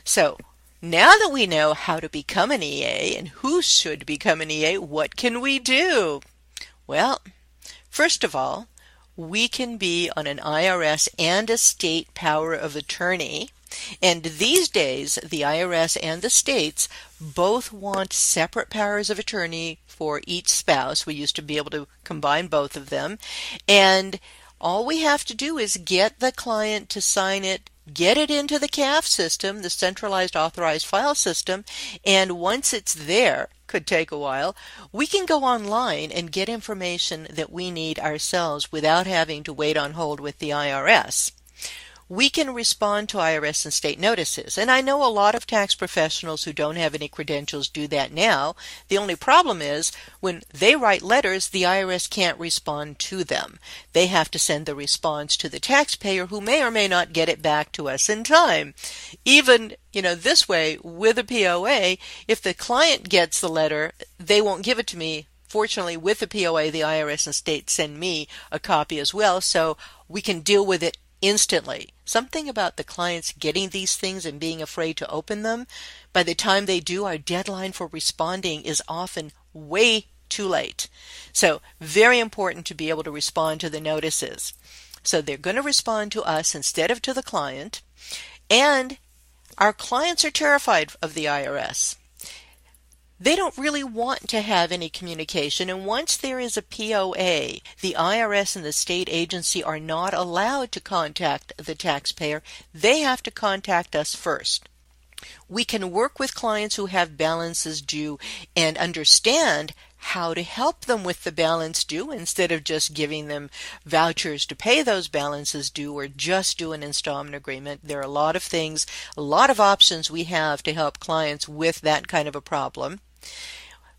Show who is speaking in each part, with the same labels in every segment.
Speaker 1: So now that we know how to become an EA and who should become an EA, what can we do? Well, first of all, we can be on an IRS and a state power of attorney. And these days, the IRS and the states both want separate powers of attorney for each spouse. We used to be able to combine both of them. And all we have to do is get the client to sign it, get it into the CAF system, the centralized authorized file system, and once it's there, could take a while, we can go online and get information that we need ourselves without having to wait on hold with the IRS. We can respond to IRS and state notices, and I know a lot of tax professionals who don't have any credentials do that now. The only problem is when they write letters, the IRS can't respond to them. They have to send the response to the taxpayer, who may or may not get it back to us in time. Even, this way, with a POA, if the client gets the letter, they won't give it to me. Fortunately, with the POA, the IRS and state send me a copy as well, so we can deal with it instantly. Something about the clients getting these things and being afraid to open them. By the time they do, our deadline for responding is often way too late. So very important to be able to respond to the notices. So they're going to respond to us instead of to the client. And our clients are terrified of the IRS. They don't really want to have any communication, and once there is a POA, the IRS and the state agency are not allowed to contact the taxpayer. They have to contact us first. We can work with clients who have balances due and understand how to help them with the balance due instead of just giving them vouchers to pay those balances due or just do an installment agreement. There are a lot of things, a lot of options we have to help clients with that kind of a problem.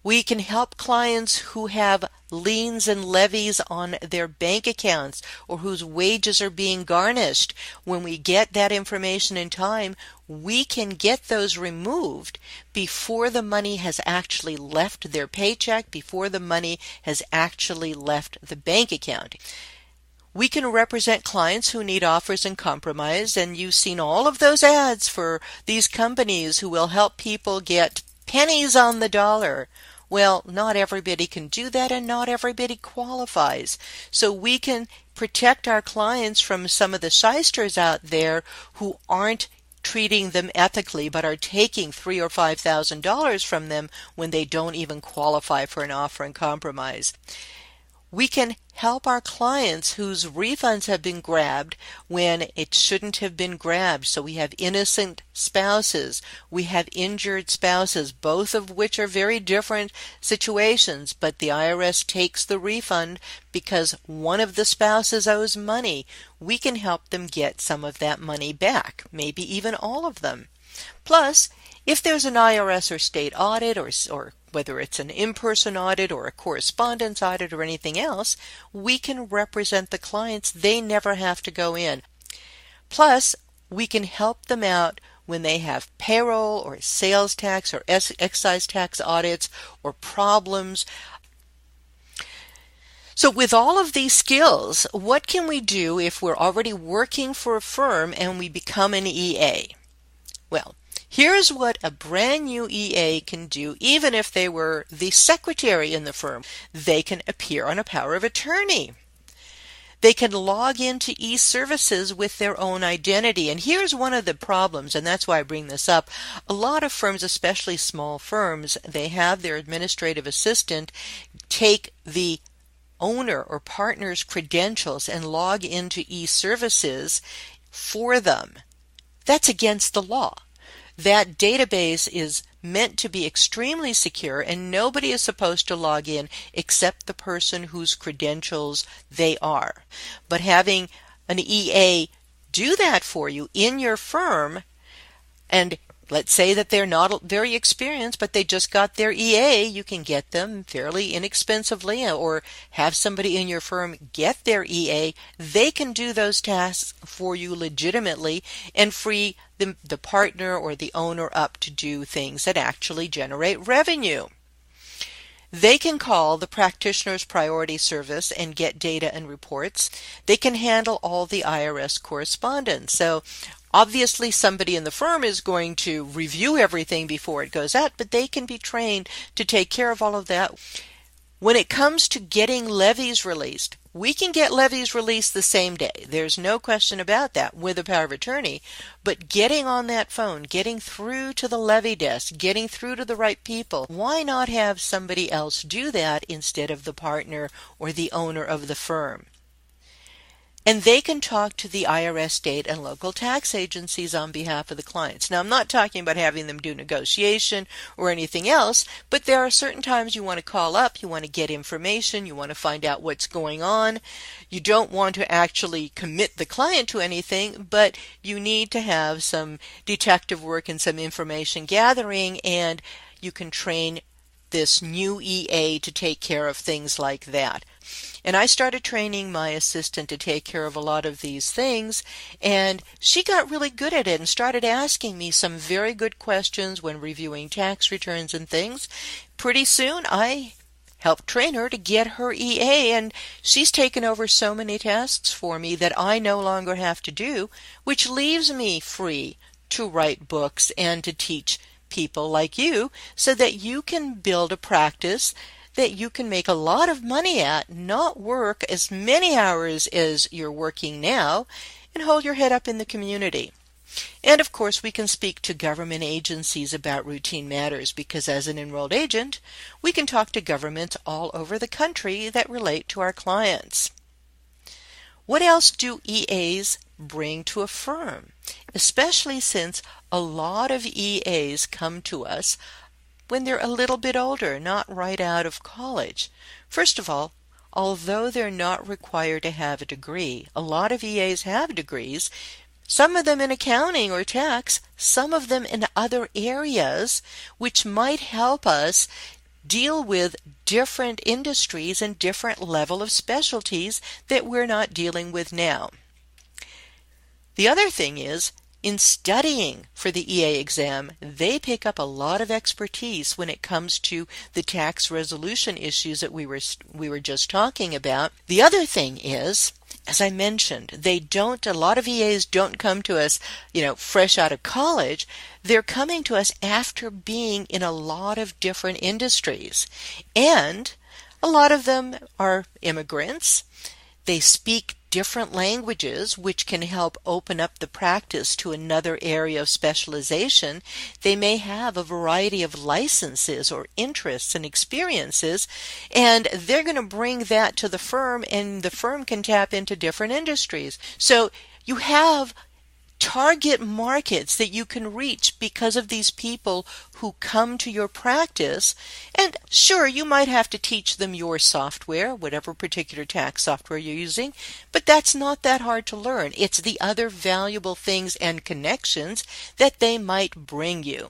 Speaker 1: We can help clients who have liens and levies on their bank accounts or whose wages are being garnished. When we get that information in time, we can get those removed before the money has actually left their paycheck, before the money has actually left the bank account. We can represent clients who need offers and compromise, and you've seen all of those ads for these companies who will help people get pennies on the dollar. Well, not everybody can do that, and not everybody qualifies. So we can protect our clients from some of the shysters out there who aren't treating them ethically but are taking $3,000 or $5,000 from them when they don't even qualify for an offer and compromise. We can help our clients whose refunds have been grabbed when it shouldn't have been grabbed. So we have innocent spouses, we have injured spouses, both of which are very different situations, but the IRS takes the refund because one of the spouses owes money. We can help them get some of that money back, maybe even all of them. Plus, if there's an IRS or state audit or whether it's an in-person audit or a correspondence audit or anything else, we can represent the clients. They never have to go in. Plus, we can help them out when they have payroll or sales tax or excise tax audits or problems. So with all of these skills, what can we do if we're already working for a firm and we become an EA? Well, here's what a brand new EA can do, even if they were the secretary in the firm. They can appear on a power of attorney. They can log into e-services with their own identity. And here's one of the problems, and that's why I bring this up. A lot of firms, especially small firms, they have their administrative assistant take the owner or partner's credentials and log into e-services for them. That's against the law. That database is meant to be extremely secure, and nobody is supposed to log in except the person whose credentials they are. But having an EA do that for you in your firm, and let's say that they're not very experienced, but they just got their EA, you can get them fairly inexpensively, or have somebody in your firm get their EA. They can do those tasks for you legitimately and free the partner or the owner up to do things that actually generate revenue. They can call the practitioner's priority service and get data and reports. They can handle all the IRS correspondence. So Obviously, somebody in the firm is going to review everything before it goes out, but they can be trained to take care of all of that. When it comes to getting levies released, we can get levies released the same day. There's no question about that with a power of attorney. But getting on that phone, getting through to the levy desk, getting through to the right people, why not have somebody else do that instead of the partner or the owner of the firm? And they can talk to the IRS, state, and local tax agencies on behalf of the clients. Now, I'm not talking about having them do negotiation or anything else, but there are certain times you want to call up, you want to get information, you want to find out what's going on. You don't want to actually commit the client to anything, but you need to have some detective work and some information gathering, and you can train this new EA to take care of things like that. And I started training my assistant to take care of a lot of these things, and she got really good at it and started asking me some very good questions when reviewing tax returns and things. Pretty soon I helped train her to get her EA, and she's taken over so many tasks for me that I no longer have to do, which leaves me free to write books and to teach people like you so that you can build a practice that you can make a lot of money at, not work as many hours as you're working now, and hold your head up in the community. And of course, we can speak to government agencies about routine matters because as an enrolled agent, we can talk to governments all over the country that relate to our clients. What else do EAs bring to a firm? Especially since a lot of EAs come to us when they're a little bit older, not right out of college. First of all, although they're not required to have a degree, a lot of EAs have degrees, some of them in accounting or tax, some of them in other areas, which might help us deal with different industries and different level of specialties that we're not dealing with now. The other thing is, in studying for the EA exam, they pick up a lot of expertise when it comes to the tax resolution issues that we were just talking about. The other thing is, as I mentioned, a lot of EAs don't come to us, fresh out of college. They're coming to us after being in a lot of different industries. And a lot of them are immigrants. They speak different languages, which can help open up the practice to another area of specialization. They may have a variety of licenses or interests and experiences, and they're going to bring that to the firm, and the firm can tap into different industries. So you have target markets that you can reach because of these people who come to your practice. And sure, you might have to teach them your software, whatever particular tax software you're using, but that's not that hard to learn. It's the other valuable things and connections that they might bring you.